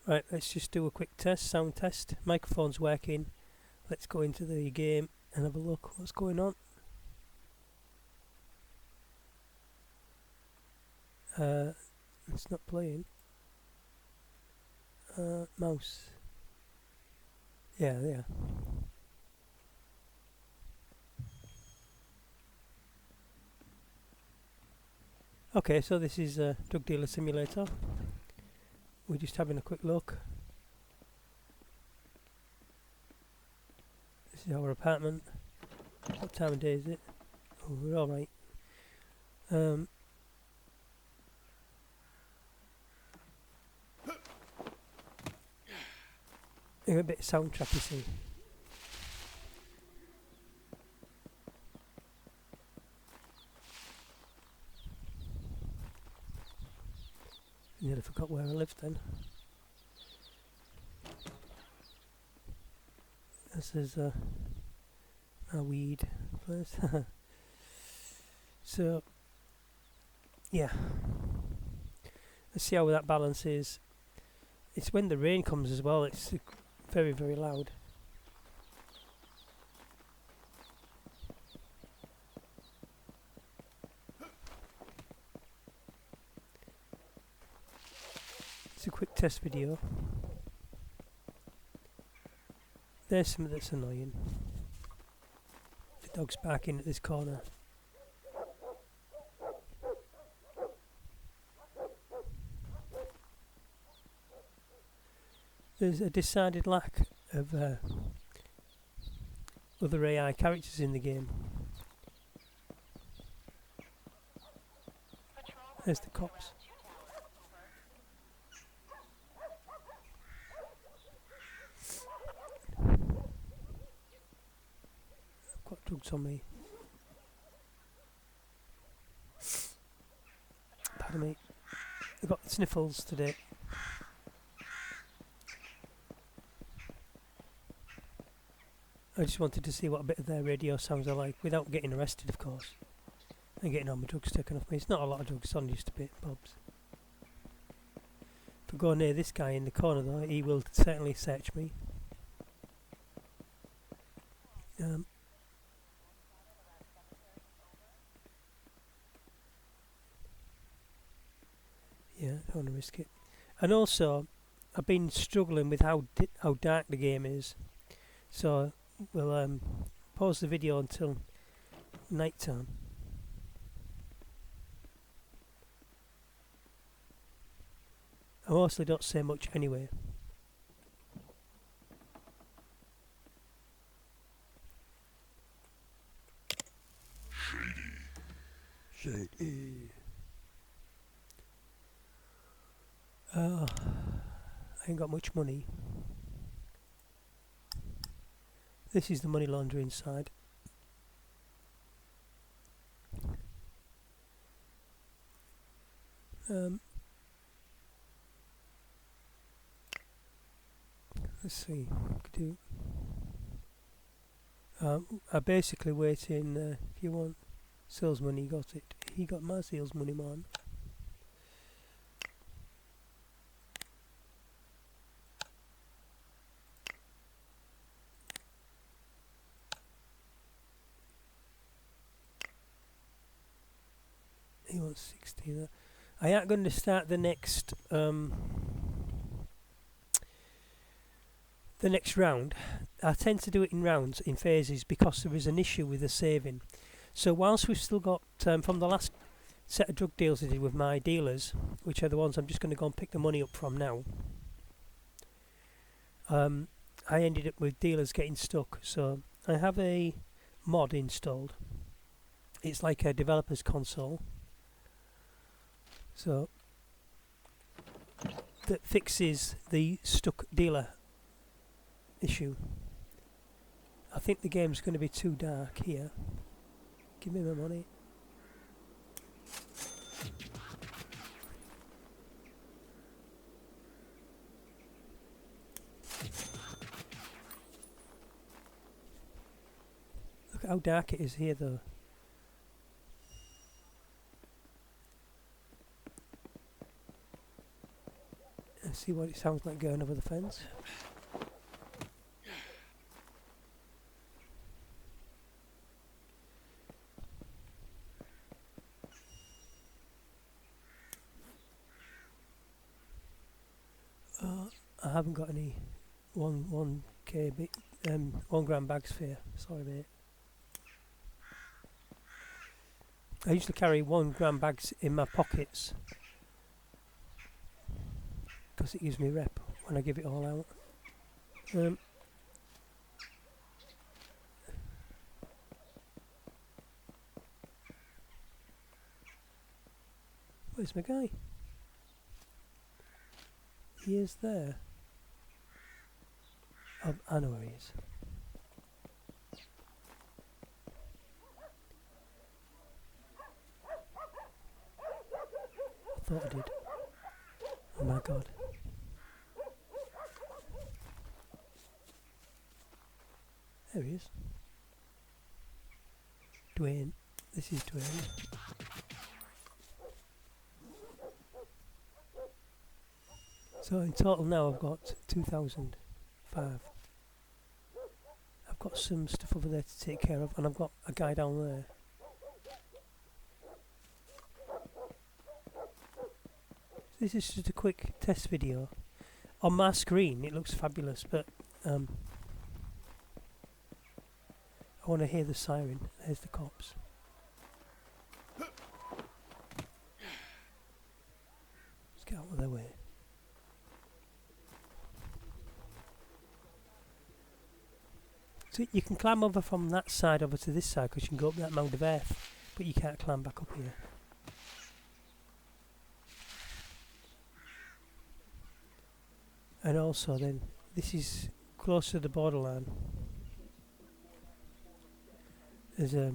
Right, let's just do a quick test, sound test. Microphone's working. Let's go into the game and have a look what's going on. It's not playing. Mouse. Yeah. Okay, so this is Drug Dealer Simulator. We're just having a quick look. This is our apartment. What time of day is it? Oh, we're alright. A bit of soundtrack, you see. Nearly forgot where I lived then. This is a weed place. So, yeah. Let's see how that balance is. It's when the rain comes as well, it's very, very loud. It's a quick test video. There's something that's annoying. The dog's barking at this corner. There's a decided lack of other AI characters in the game. There's the cops. I've got drugs on me. Pardon me. I've got sniffles today. I just wanted to see what a bit of their radio sounds are like without getting arrested, of course, and getting all my drugs taken off me. It's not a lot of drugs, it's on just a bit, bobs. If I go near this guy in the corner though, he will certainly search me. Yeah, I don't want to risk it. And also, I've been struggling with how dark the game is, so we'll pause the video until night time. I mostly don't say much anyway. Shady. I ain't got much money. This is the money laundering side. Let's see. I basically waiting. If you want sales money, he got it. He got my sales money, man. He wants 60. I ain't going to start the next round. I tend to do it in rounds, in phases, because there is an issue with the saving. So whilst we've still got from the last set of drug deals I did with my dealers, which are the ones I'm just going to go and pick the money up from now, I ended up with dealers getting stuck. So I have a mod installed. It's like a developer's console. So that fixes the stuck dealer issue. I think the game's going to be too dark here. Give me my money. Look at how dark it is here though. see what it sounds like going over the fence. I haven't got any 1 gram bags for you. Sorry, mate. I usually carry 1 gram bags in my pockets because it gives me rep when I give it all out. Where's my guy? He is there. I know where he is. I thought I did. Oh my god. There he is. Dwayne. This is Dwayne. So in total now I've got 2,005. I've got some stuff over there to take care of, and I've got a guy down there. This is just a quick test video. On my screen it looks fabulous, but I want to hear the siren. There's the cops. Let's get out of their way. So you can climb over from that side over to this side because you can go up that mound of earth, but you can't climb back up here. And also then, this is close to the borderline. There's a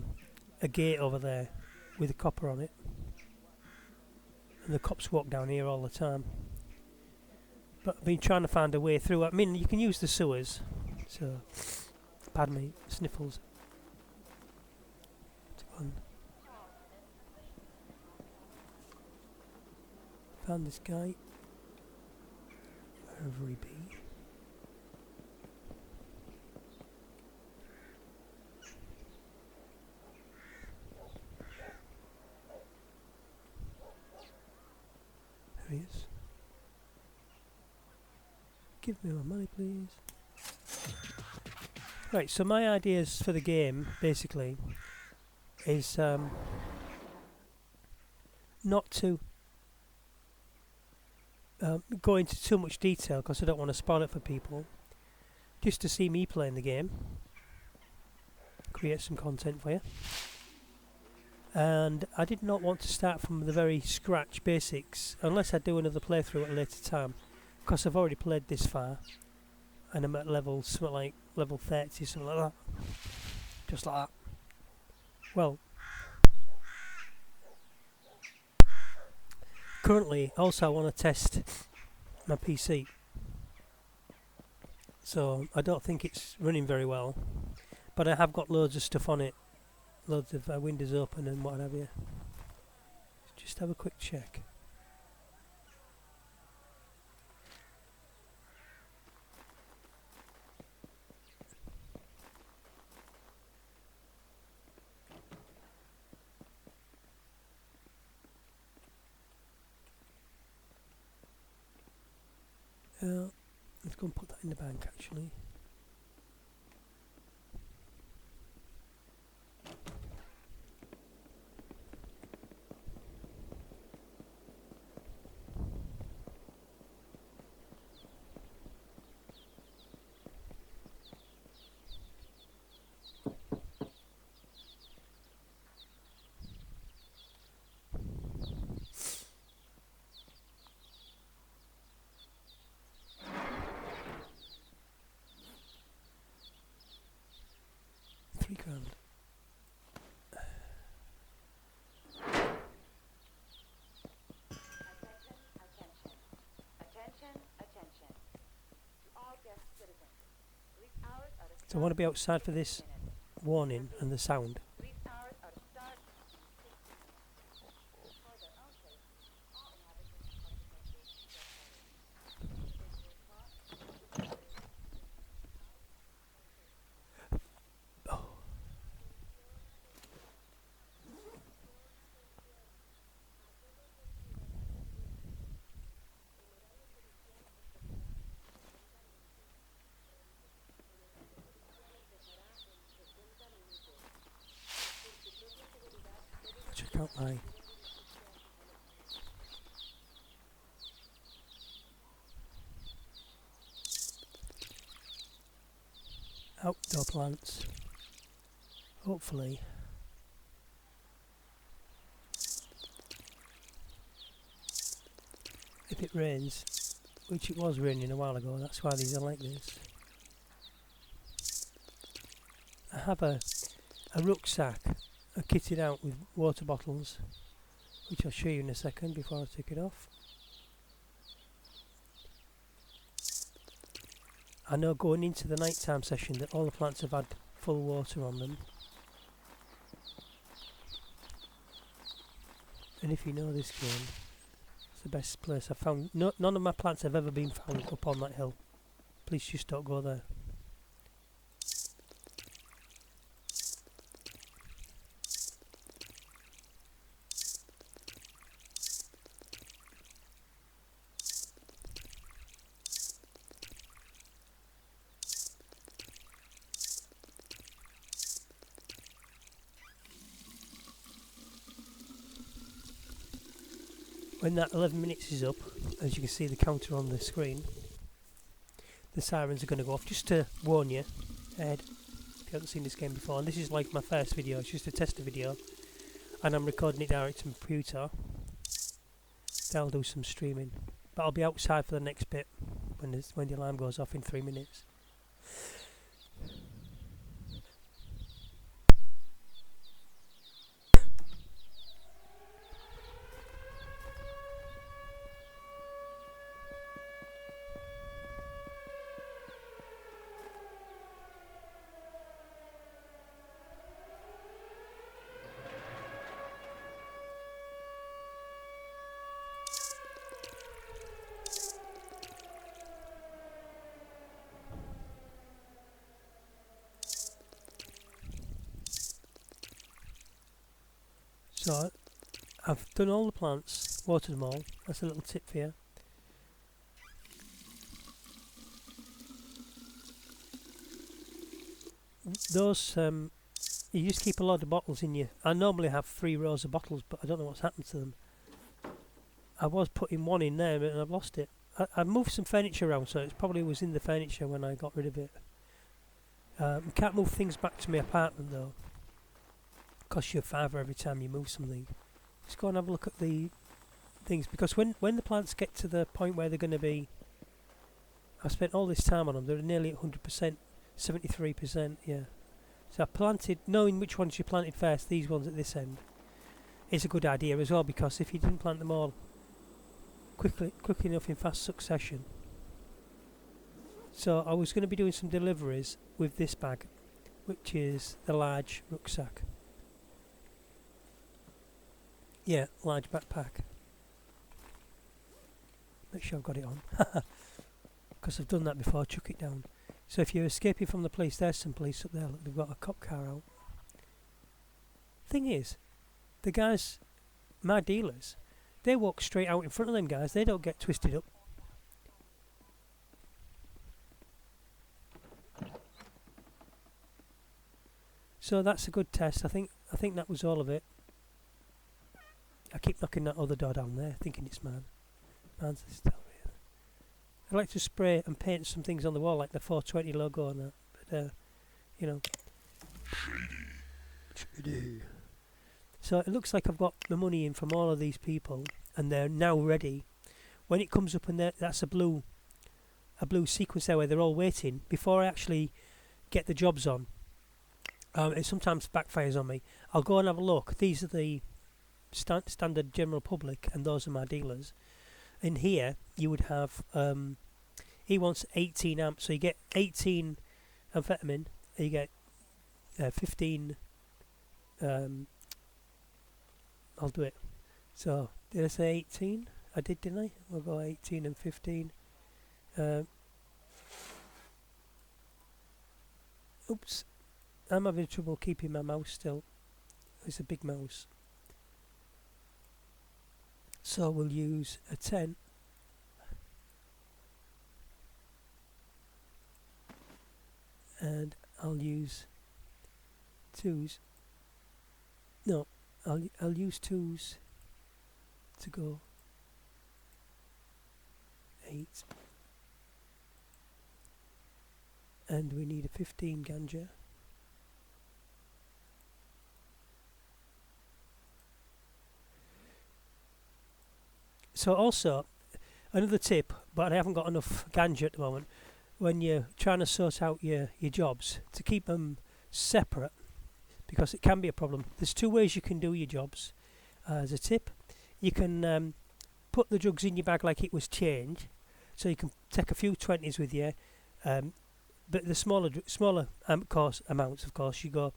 gate over there with a copper on it. And the cops walk down here all the time. But I've been trying to find a way through. I mean, you can use the sewers. So, pardon me, sniffles. Found this guy. Wherever he be. There he is. Give me my money, please. Right, so my ideas for the game, basically, is not to go into too much detail because I don't want to spoil it for people. Just to see me playing the game. Create some content for you. And I did not want to start from the very scratch basics unless I do another playthrough at a later time, because I've already played this far and I'm at level something like level 30, something like that. Just like that. Well, currently also I want to test my PC, so I don't think it's running very well, but I have got loads of stuff on it. Loads of windows open and what have you. Just have a quick check. Let's go and put that in the bank actually. £3,000. So I want to be outside for this warning and the sound. outdoor plants. Hopefully. If it rains, which it was raining a while ago, that's why these are like this. I have a rucksack kitted out with water bottles, which I'll show you in a second before I take it off. I know going into the nighttime session that all the plants have had full water on them. And if you know this game, it's the best place I've found. None of my plants have ever been found up on that hill. Please just don't go there. When that 11 minutes is up, as you can see the counter on the screen, the sirens are going to go off, just to warn you ahead if you haven't seen this game before. And this is like my first video, it's just a tester video, and I'm recording it direct to my computer. Then I'll do some streaming, but I'll be outside for the next bit when the alarm goes off in 3 minutes. So I've done all the plants, watered them all. That's a little tip for you. Those you just keep a lot of bottles in you. I normally have 3 rows of bottles, but I don't know what's happened to them. I was putting one in there and I've lost it. I moved some furniture around, so it probably was in the furniture when I got rid of it. Can't move things back to my apartment though. Costs you a fiver every time you move something. Let's go and have a look at the things, because when the plants get to the point where they're going to be, I've spent all this time on them, they're nearly at 100%, 73%, yeah. So I planted, knowing which ones you planted first, these ones at this end, is a good idea as well, because if you didn't plant them all quickly enough in fast succession. So I was going to be doing some deliveries with this bag, which is the large rucksack. Yeah, large backpack. Make sure I've got it on. Because I've done that before, chuck it down. So if you're escaping from the police, there's some police up there. Look, they've got a cop car out. Thing is, the guys, my dealers, they walk straight out in front of them guys. They don't get twisted up. So that's a good test. I think that was all of it. I keep knocking that other door down there, thinking it's mine. Mine's still here. I like to spray and paint some things on the wall, like the 420 logo and that. But, you know. Shady. So it looks like I've got the money in from all of these people, and they're now ready. When it comes up and that's a blue sequence there where they're all waiting, before I actually get the jobs on, it sometimes backfires on me. I'll go and have a look. These are the standard general public, and those are my dealers. In here you would have he wants 18 amps, so you get 18 amphetamine, you get 15 I'll do it. So did I say 18? I did, didn't I? We'll go 18 and 15. Oops, I'm having trouble keeping my mouse still. It's a big mouse. So we'll use a 10. And I'll use 2s. No, I'll use 2s to go 8. and we need a 15 ganja. So also, another tip, but I haven't got enough ganja at the moment, when you're trying to sort out your jobs, to keep them separate, because it can be a problem. There's two ways you can do your jobs. As a tip, you can put the drugs in your bag like it was change, so you can take a few 20s with you, but the smaller amounts, of course, you go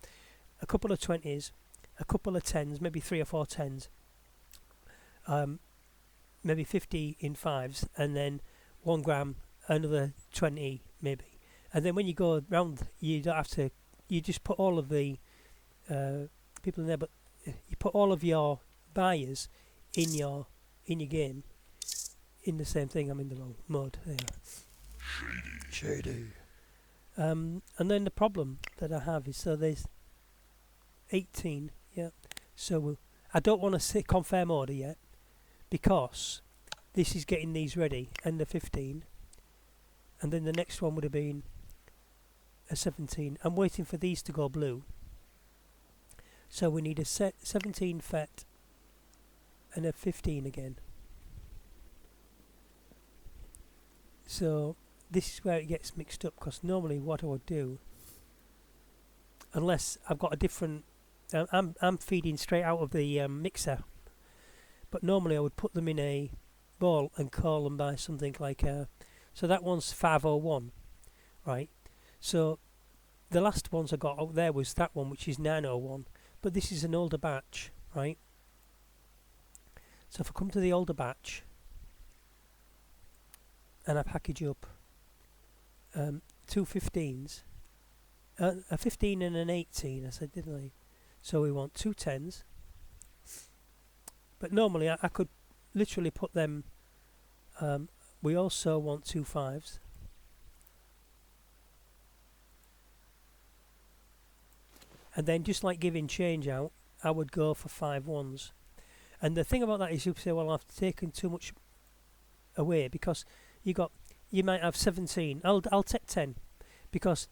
a couple of 20s, a couple of 10s, maybe 3 or 4 10s, maybe 50 in 5s, and then 1 gram, another 20 maybe. And then when you go round, you don't have to, you just put all of the people in there, but you put all of your buyers in your game in the same thing. I'm in the wrong mode. There. Shady. And then the problem that I have is, so there's 18, yeah. So I don't want to say confirm order yet, because this is getting these ready, and the 15, and then the next one would have been a 17. I'm waiting for these to go blue, so we need a 17 fet and a 15 again. So this is where it gets mixed up, because normally what I would do, unless I've got a different, I'm feeding straight out of the mixer, but normally I would put them in a bowl and call them by something like so that one's 501, right? So the last ones I got out there was that one, which is 901, but this is an older batch, right? So if I come to the older batch and I package up 2 15s, a 15 and an 18, I said, didn't I? So we want 2 10s, but normally I could literally put them, we also want 2 5s, and then just like giving change out, I would go for 5 1s. And the thing about that is, you say, well, I've taken too much away, because you might have 17. I'll take 10, because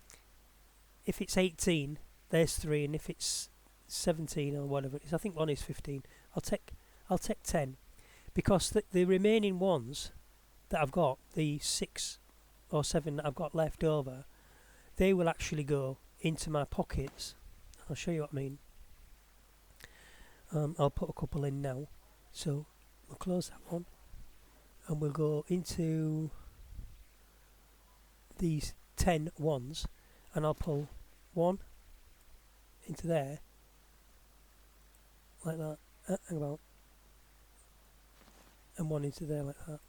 if it's 18, there's 3, and if it's 17 or whatever it is, I think one is 15. I'll take 10, because the remaining ones that I've got, the 6 or 7 that I've got left over, they will actually go into my pockets. I'll show you what I mean. I'll put a couple in now, so we'll close that one, and we'll go into these 10 ones, and I'll pull 1 into there, like that, hang about, and 1 into there like that.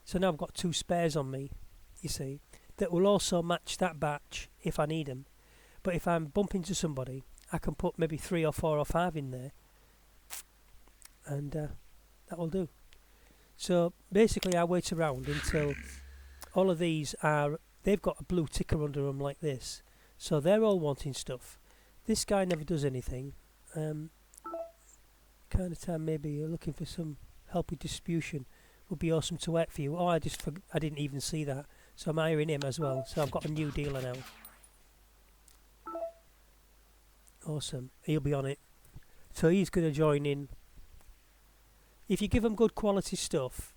So now I've got 2 spares on me, you see, that will also match that batch if I need them. But if I'm bumping into somebody, I can put maybe 3 or 4 or 5 in there, and that will do. So basically I wait around until all of these they've got a blue ticker under them like this, so they're all wanting stuff. This guy never does anything. Kind of time maybe you're looking for some help with distribution, would be awesome to work for you. Oh, I didn't even see that, so I'm hiring him as well. So I've got a new dealer now. Awesome, he'll be on it. So he's going to join in. If you give them good quality stuff,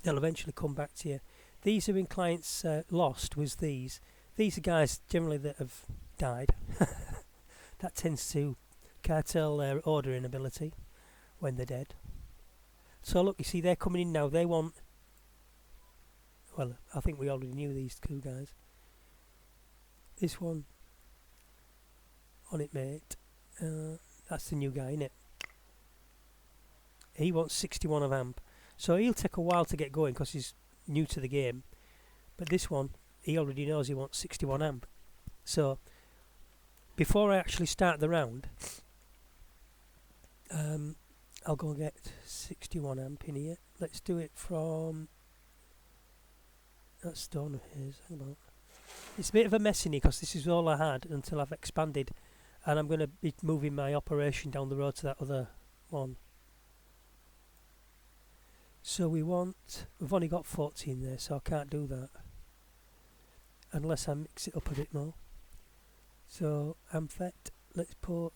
they'll eventually come back to you. These are in clients lost, was these. These are guys generally that have died. That tends to curtail their ordering ability when they're dead. So look, you see they're coming in now. They want, well, I think we already knew these 2 guys. This one, on it mate, that's the new guy, innit? He wants 61 of amp, so he'll take a while to get going because he's new to the game. But this one, he already knows he wants 61 amp. So before I actually start the round, I'll go and get 61 amp in here. Let's do it from that stone of his. Hang on. It's a bit of a mess in here because this is all I had until I've expanded, and I'm going to be moving my operation down the road to that other one. So we've only got 40 in there, so I can't do that unless I mix it up a bit more. So Amphet, let's put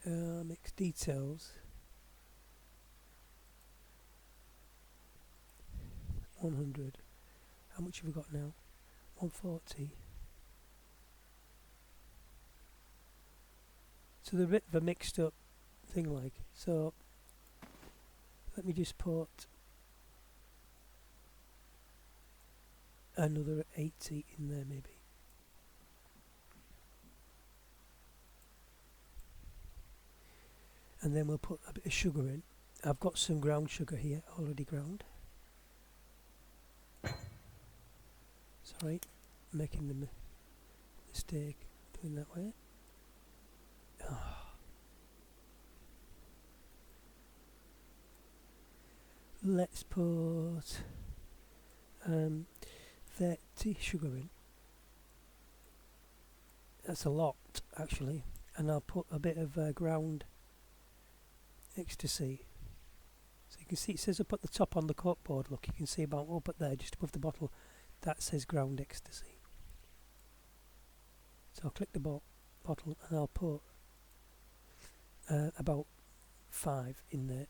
mix details 100. How much have we got now? 140. So they're a bit of a mixed up thing like. So let me just put another 80 in there maybe. And then we'll put a bit of sugar in. I've got some ground sugar here, already ground. Sorry, making the mistake doing that way. Oh. Let's put 30 sugar in. That's a lot actually, and I'll put a bit of ground ecstasy. So you can see it says up at the top on the corkboard, look, you can see about up at there just above the bottle, that says ground ecstasy. So I'll click the bottle and I'll put about 5 in there.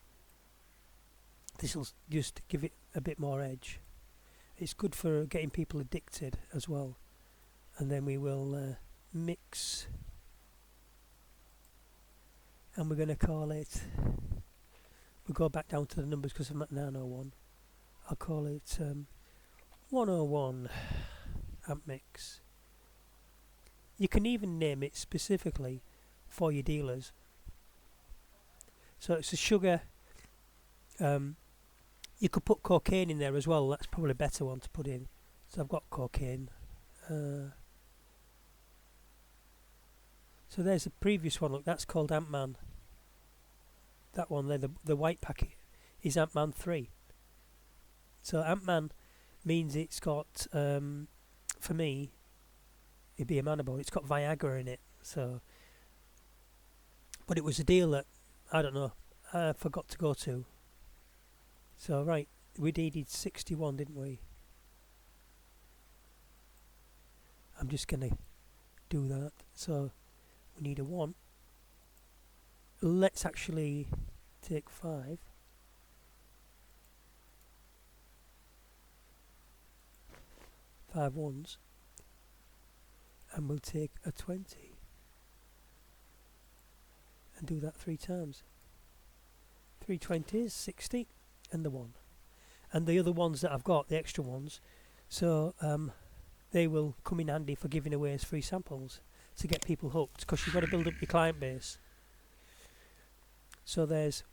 This will just give it a bit more edge. It's good for getting people addicted as well. And then we will mix, and we're going to call it, we'll go back down to the numbers because I'm at 901. I'll call it 101 amp mix. You can even name it specifically for your dealers. So it's a sugar. You could put cocaine in there as well. That's probably a better one to put in. So I've got cocaine. So there's a previous one. Look, that's called Ant-Man. That one there, the white packet, is Ant-Man 3. So Ant-Man means it's got, for me, it'd be a manable. It's got Viagra in it. So, but it was a deal that I don't know. I forgot to go to. So right, we needed 61, didn't we? I'm just gonna do that. So we need a 1. Let's actually take 5. 5 ones, and we'll take a 20 and do that 3 times. 3 20s, 60, and the 1. And the other ones that I've got, the extra ones, so they will come in handy for giving away as free samples to get people hooked, because you've got to build up your client base. So there's,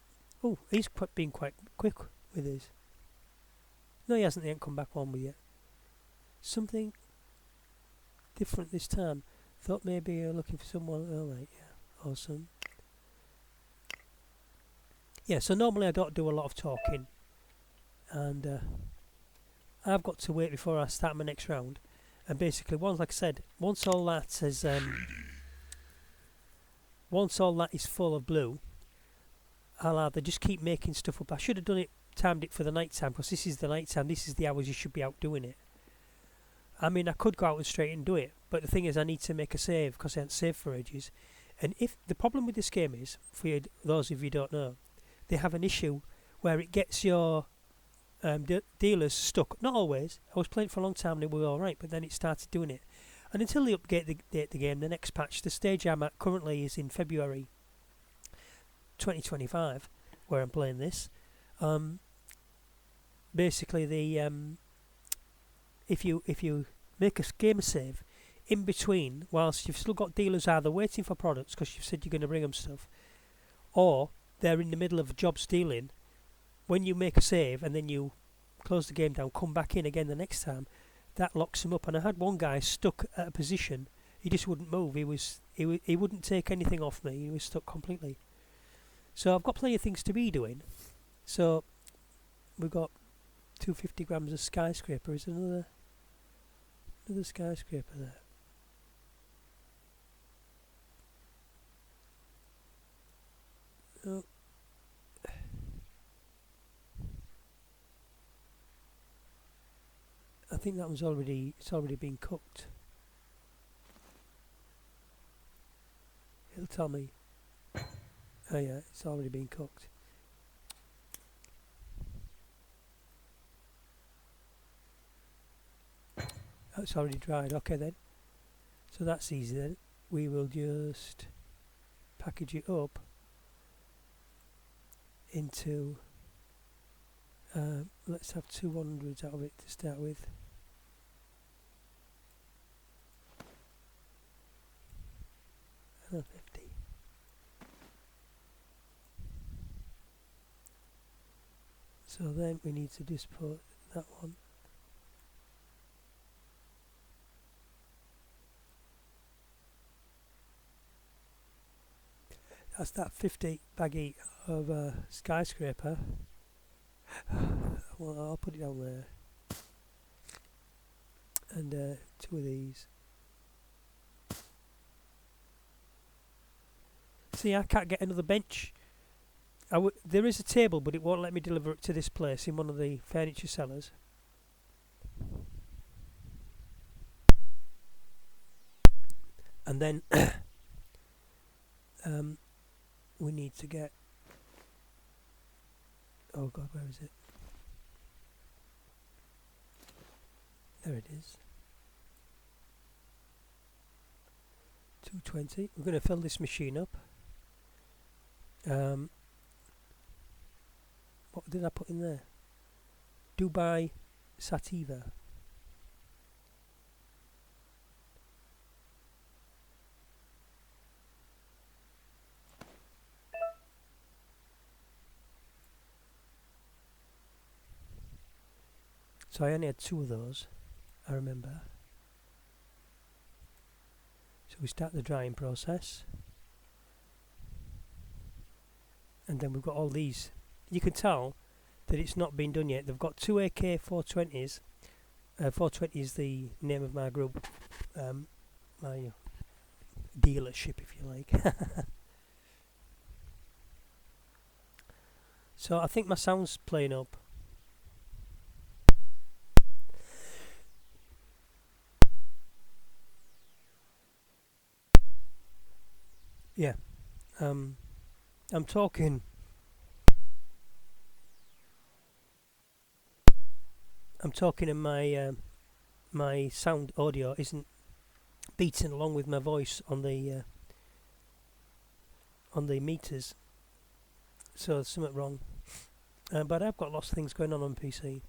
oh, he's been quite quick with his. No, he hasn't. He ain't come back on with yet. Something different this time. Thought maybe you're looking for someone. Oh right, yeah, awesome. Yeah, so normally I don't do a lot of talking, and I've got to wait before I start my next round. And basically, once, like I said, once all that is full of blue, I'll either just keep making stuff up. I should have timed it for the night time, because this is the night time. This is the hours you should be out doing it. I mean, I could go out and straight and do it, but the thing is, I need to make a save because I haven't saved for ages. And if the problem with this game is, for you, those of you who don't know, they have an issue where it gets your dealers stuck. Not always. I was playing for a long time and it was alright, but then it started doing it. And until they update the game, the next patch, the stage I'm at currently is in February 2025, where I'm playing this. Basically, if you make a game save in between, whilst you've still got dealers either waiting for products because you've said you're going to bring them stuff, or they're in the middle of job stealing, when you make a save and then you close the game down, come back in again the next time, that locks him up. And I had one guy stuck at a position, he just wouldn't move. He wouldn't take anything off me. He was stuck completely. So I've got plenty of things to be doing. So we've got 250 grams of skyscraper. Is another skyscraper there? Oh. I think that was already, it's already been cooked. It'll tell me. Oh yeah, it's already been cooked. Oh, it's already dried. Okay then. So that's easy then. We will just package it up into, let's have 200s out of it to start with. And 50. So then we need to just put that one. That's that 50 baggie of skyscraper. Well, I'll put it down there. And 2 of these. See, I can't get another bench. There is a table, but it won't let me deliver it to this place in one of the furniture sellers. And then we need to get, oh god, where is it? There it is. 220. We're going to fill this machine up. What did I put in there? Dubai Sativa. So I only had 2 of those, I remember. So we start the drying process. And then we've got all these. You can tell that it's not been done yet. They've got 2 AK-420s. 420 is the name of my group. My dealership, if you like. So I think my sound's playing up. Yeah. I'm talking and my sound audio isn't beating along with my voice on the meters, so there's something wrong. But I've got lots of things going on PC.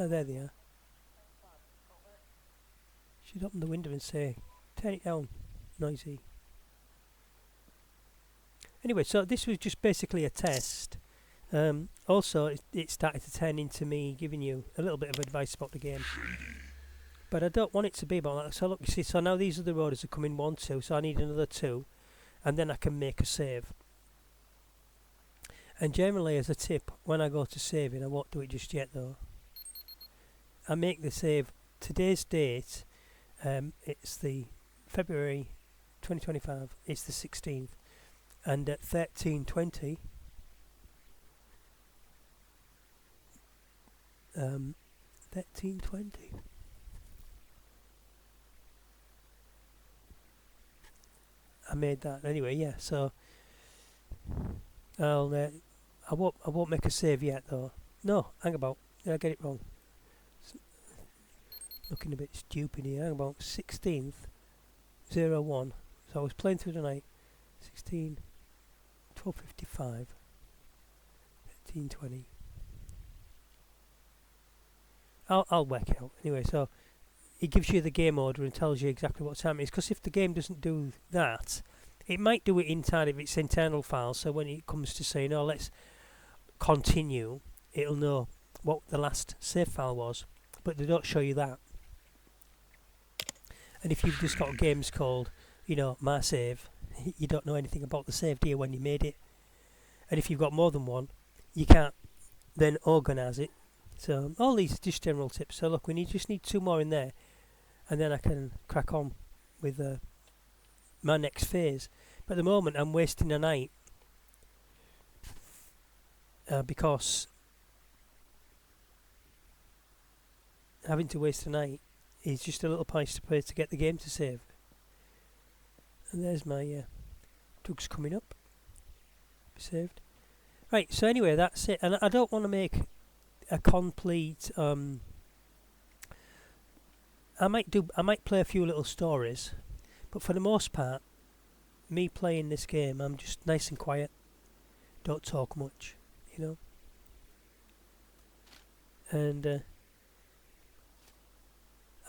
Oh, there they are. Should open the window and say, turn it down, noisy. Anyway, so this was just basically a test. Also, it started to turn into me giving you a little bit of advice about the game. But I don't want it to be about that. So look, you see, so now these are the orders are coming 1, 2, so I need another 2. And then I can make a save. And generally, as a tip, when I go to saving, I won't do it just yet though. I make the save, today's date, it's the February 2025, it's the 16th. And at 13:20, 13:20. I made that anyway. Yeah. So I won't make a save yet though. No, hang about. Did I get it wrong? Looking a bit stupid here. Hang about 16th 01. So I was playing through the night. 16. 12:55. 13:20. I'll work it out anyway. So it gives you the game order and tells you exactly what time it is. Because if the game doesn't do that, it might do it inside of its internal file. So when it comes to saying, "Oh, let's continue," it'll know what the last save file was. But they don't show you that. And if you've just got games called, my save, you don't know anything about the save, do you, when you made it? And if you've got more than one, you can't then organise it So all these are just general tips. So look, just need 2 more in there, and then I can crack on with my next phase. But at the moment I'm wasting a night because having to waste a night is just a little price to pay to get the game to save. And there's my drugs coming up. Saved. Right, so anyway, that's it. And I don't want to make a complete I might play a few little stories, but for the most part, me playing this game, I'm just nice and quiet. Don't talk much, you know. And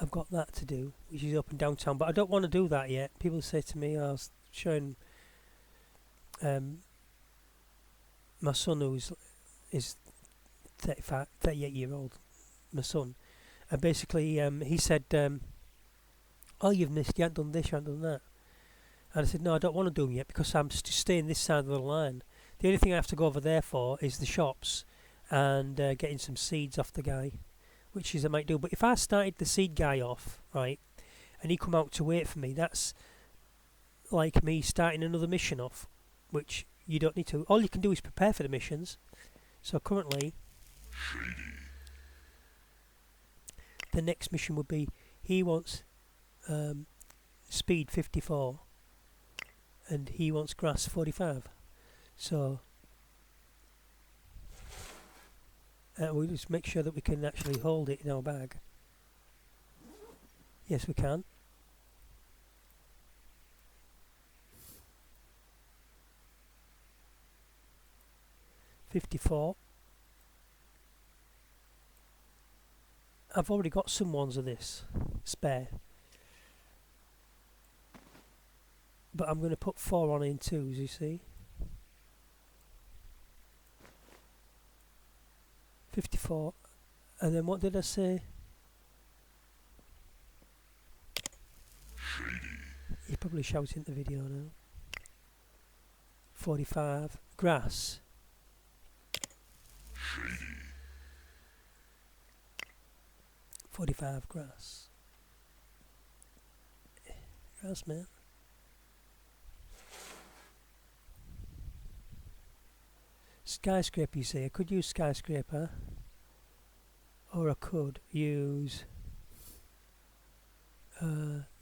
I've got that to do, which is up and downtown, but I don't want to do that yet. People say to me, I was showing my son, is 38-year-old, my son, and basically he said, oh, you've missed, you haven't done this, you haven't done that. And I said, no, I don't want to do them yet because I'm just staying this side of the line. The only thing I have to go over there for is the shops and getting some seeds off the guy, which is I might do. But if I started the seed guy off, right, and he come out to wait for me, that's like me starting another mission off, which you don't need to. All you can do is prepare for the missions. So currently, the next mission would be he wants speed 54 and he wants grass 45. So we'll just make sure that we can actually hold it in our bag. Yes, we can. $54. I've already got some ones of this spare, but I'm going to put 4 on in 2s, you see. 54, and then what did I say? You're probably shouting at the video now. 45 grass. 45 grass. Grass, man. Skyscraper, you say. I could use skyscraper, or I could use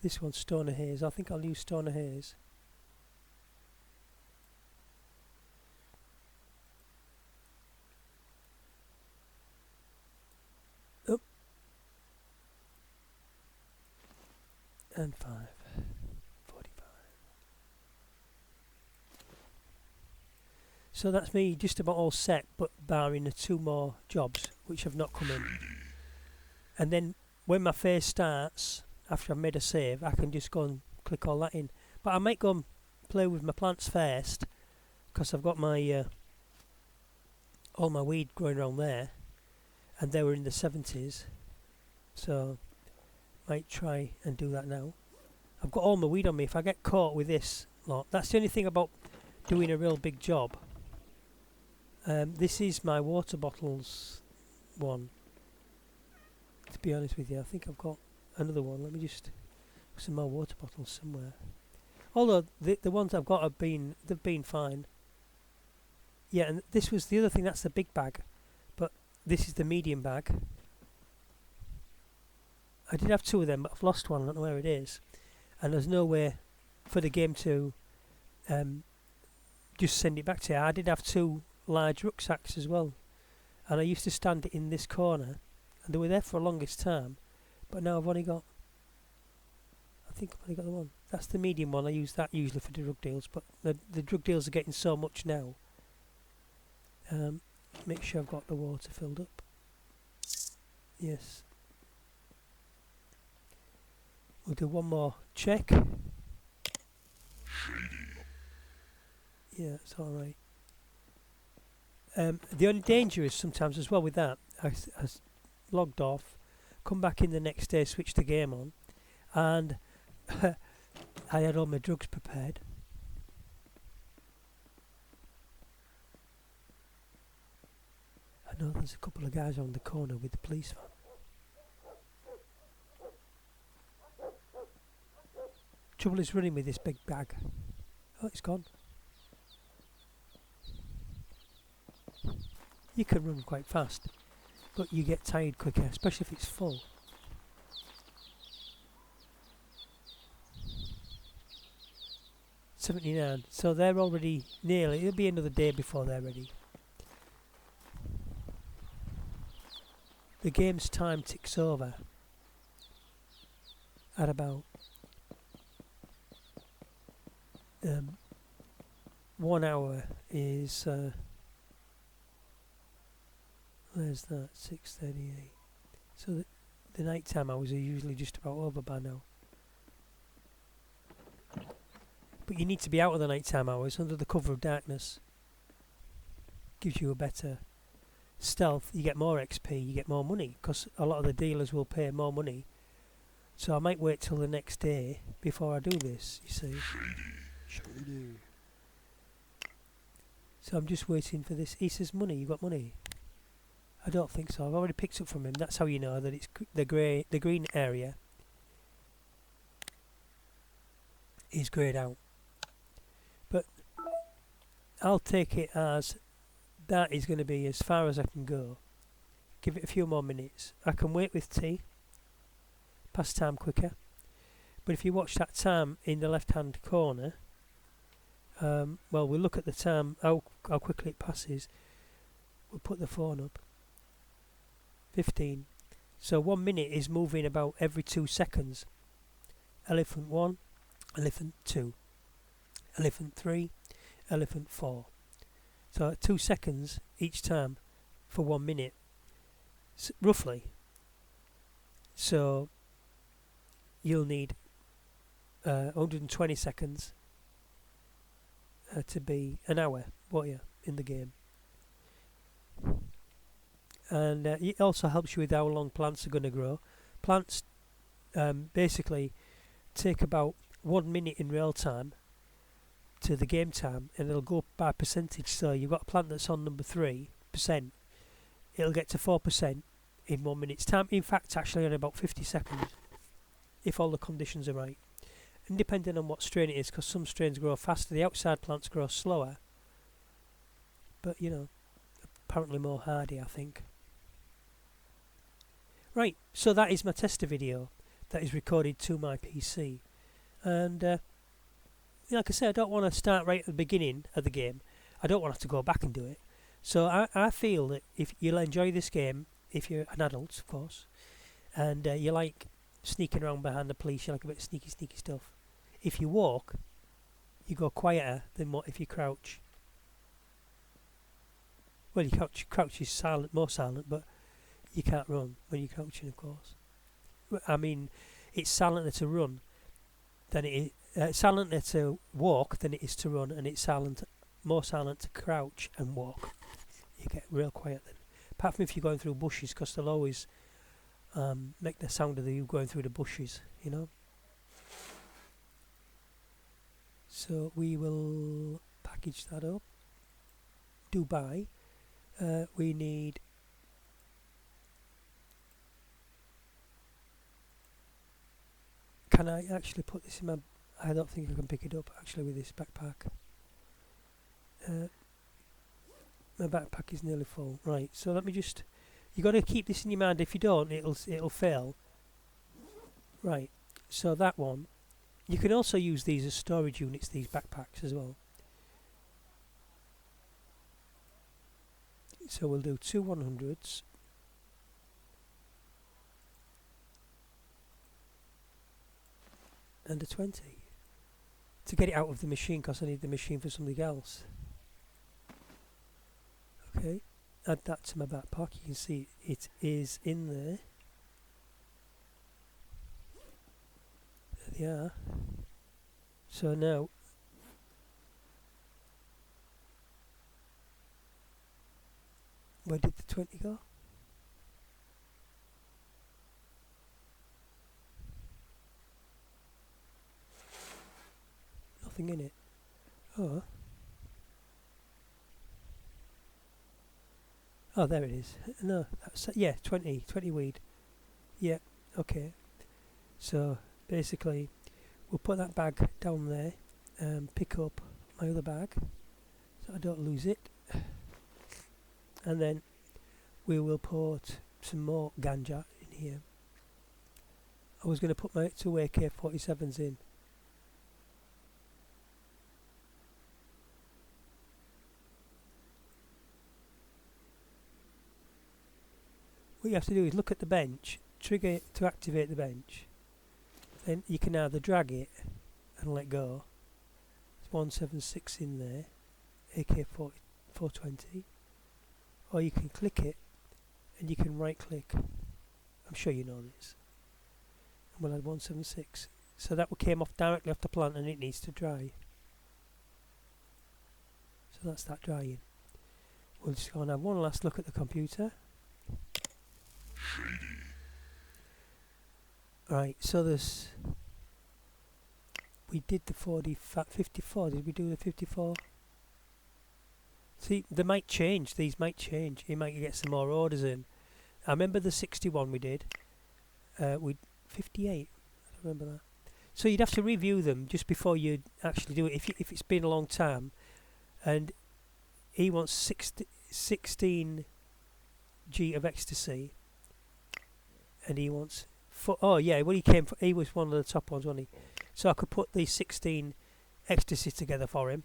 this one, Stoner Haze. I think I'll use Stoner Haze. Up and 5. 45. So that's me just about all set, but barring the 2 more jobs which have not come in. And then when my phase starts, after I've made a save, I can just go and click all that in. But I might go and play with my plants first, because I've got my all my weed growing around there, and they were in the 70s, so might try and do that now. I've got all my weed on me. If I get caught with this lot, that's the only thing about doing a real big job. This is my water bottles one, to be honest with you. I think I've got another one. Let me just put some more water bottles somewhere. Although the ones I've got they've been fine. Yeah, and this was the other thing, that's the big bag, but this is the medium bag. I did have 2 of them, but I've lost one. I don't know where it is, and there's no way for the game to just send it back to you. I did have 2 large rucksacks as well, and I used to stand it in this corner, and they were there for the longest time, but now I've only got, I think I've only got the one. That's the medium one. I use that usually for the drug deals, but the drug deals are getting so much now. Make sure I've got the water filled up. Yes. We'll do one more check. Yeah, it's alright. The only danger is sometimes as well with that, I logged off, come back in the next day, switch the game on, and I had all my drugs prepared. And I know there's a couple of guys on the corner with the police van. Trouble is running with this big bag. Oh, it's gone. You can run quite fast, but you get tired quicker, especially if it's full. $79. So they're already nearly. It'll be another day before they're ready. The game's time ticks over at about 1 hour is where's that? 6:38. So the nighttime hours are usually just about over by now. But you need to be out of the nighttime hours under the cover of darkness. Gives you a better stealth. You get more XP, you get more money, because a lot of the dealers will pay more money. So I might wait till the next day before I do this, you see. Shady. So I'm just waiting for this. He says money, you got money? I don't think so. I've already picked up from him. That's how you know that it's the green area is greyed out. But I'll take it as that is going to be as far as I can go. Give it a few more minutes. I can wait with tea. Pass time quicker. But if you watch that time in the left hand corner, well, we'll look at the time, how quickly it passes. We'll put the phone up. 15. So 1 minute is moving about every 2 seconds. Elephant 1, elephant 2, elephant 3, elephant 4. So 2 seconds each time for 1 minute, roughly. So you'll need 120 seconds to be an hour, won't you, in the game. And it also helps you with how long plants are going to grow. Plants basically take about 1 minute in real time to the game time, and it'll go by percentage. So you've got a plant that's on number 3%, it'll get to 4% in 1 minute's time. In fact, actually in about 50 seconds, if all the conditions are right. And depending on what strain it is, because some strains grow faster, the outside plants grow slower. But, you know, apparently more hardy, I think. Right, so that is my tester video that is recorded to my PC. And like I said, I don't want to start right at the beginning of the game. I don't want to have to go back and do it. So I feel that if you'll enjoy this game, if you're an adult, of course, and you like sneaking around behind the police, you like a bit of sneaky stuff. If you walk, you go quieter than what if you crouch. Well, you crouch is silent, more silent, but you can't run when you're crouching, of course. I mean, it's silenter to run than it is silenter to walk than it is to run, and it's more silent to crouch and walk. You get real quiet then. Apart from if you're going through bushes, because they'll always make the sound of you going through the bushes, you know. So we will package that up. Dubai. We need can I actually put this in my I don't think I can pick it up actually with this backpack. My backpack is nearly full. Right, so let me just you got to keep this in your mind. If you don't, it'll fail. Right, so that one you can also use these as storage units, these backpacks as well. So we'll do 2 100s. And a 20. To get it out of the machine, because I need the machine for something else. Okay, add that to my backpack. You can see it is in there. There they are. So now where did the 20 go? Nothing in it. Oh. Oh, there it is. No, that's, yeah, 20 weed. Yeah, okay. So basically we'll put that bag down there and pick up my other bag so I don't lose it, and then we will put some more ganja in here. I was going to put my 2 AK-47s in. What you have to do is look at the bench, trigger it to activate the bench, then you can either drag it and let go. There's 176 in there, AK-420, or you can click it and you can right click. I'm sure you know this. And we'll add 176. So that came off directly off the plant and it needs to dry. So that's that drying. We'll just go and have one last look at the computer. Right, so there's... We did the 54, did we do the 54? See, they might change, these might change. You might get some more orders in. I remember the 61 we did. We 58, I don't remember that. So you'd have to review them just before you actually do it. If it's been a long time, and he wants 16 G of ecstasy, and he wants oh yeah, when he was one of the top ones, wasn't he? So I could put these 16 ecstasy together for him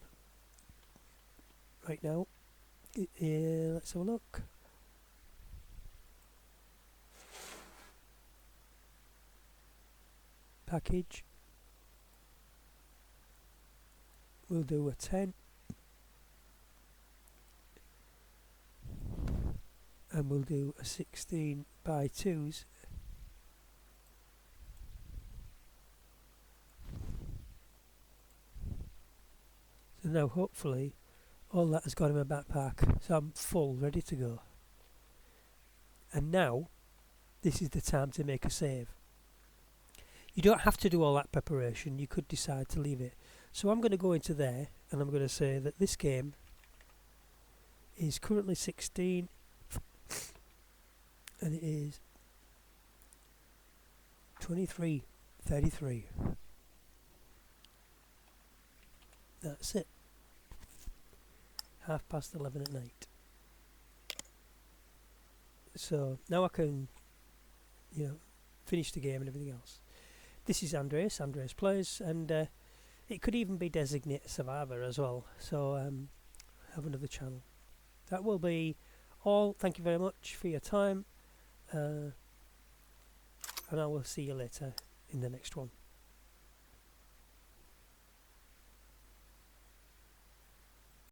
right now. Let's have a look. Package. We'll do a 10. And we'll do a 16 by 2s. So now hopefully all that has got in my backpack, so I'm full, ready to go. And now this is the time to make a save. You don't have to do all that preparation, you could decide to leave it. So I'm going to go into there and I'm going to say that this game is currently 16 and it is 23:33. That's it. 11:30 at night. So now I can, finish the game and everything else. This is Andreas Plays, and it could even be Designated Survivor as well. So have another channel. That will be all. Thank you very much for your time, and I will see you later in the next one.